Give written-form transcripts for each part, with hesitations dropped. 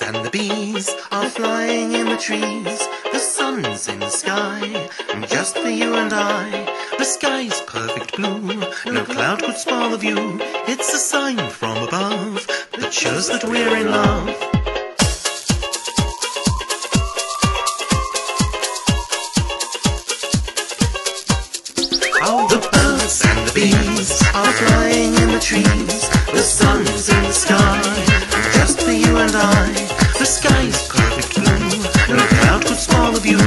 and the bees are flying in the trees. The sun's in the sky, just for you and I. The sky's perfect blue, no cloud could spoil the view. It's a sign from above that shows that we're in love. All the birds and the bees are flying in the trees. The sun's in the sky, just for you and I. The sky's perfect blue, no cloud could spoil the view.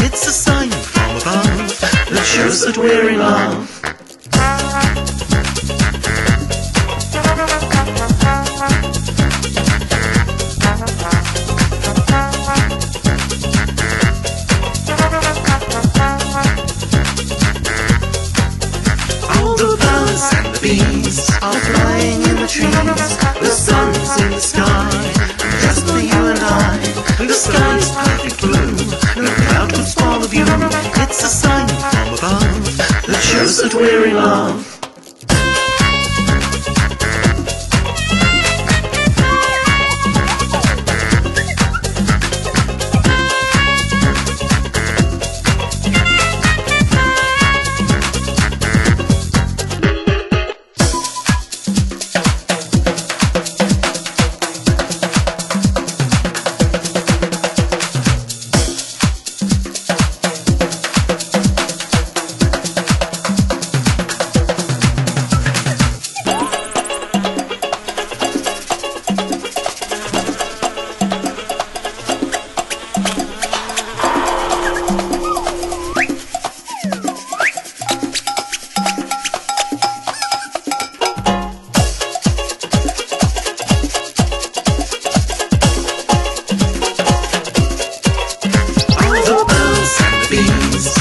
It's a sign from above that shows that we're in love. And the bees are flying in the trees. The sun's in the sky, just for you and I. The sky's perfect blue, no cloud could spoil the view. It's a sign from above that shows that we're in love.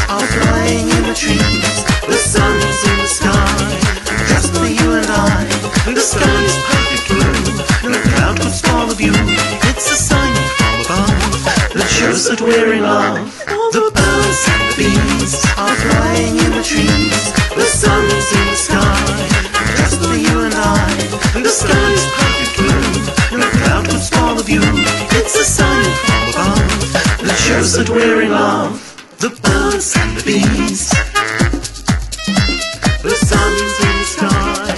Are flying in the trees. The sun's in the sky, just for you and I. The sky's perfect blue, no cloud could spoil the view. It's a sign from above that shows that we're in love. The birds and the bees are flying in the trees. The sun's in the sky, just for you and I. The sky's perfect blue, no cloud could spoil the view. It's a sign from above that shows that we're in love. The birds and the bees, the sun's in the sky,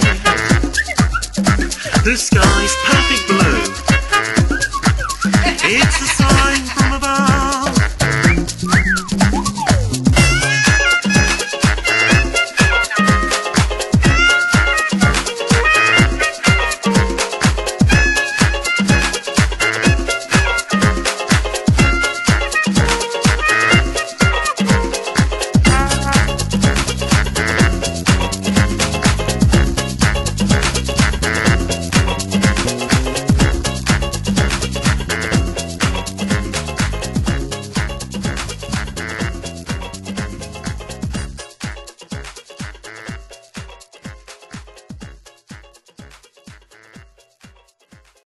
the sky's perfect blue.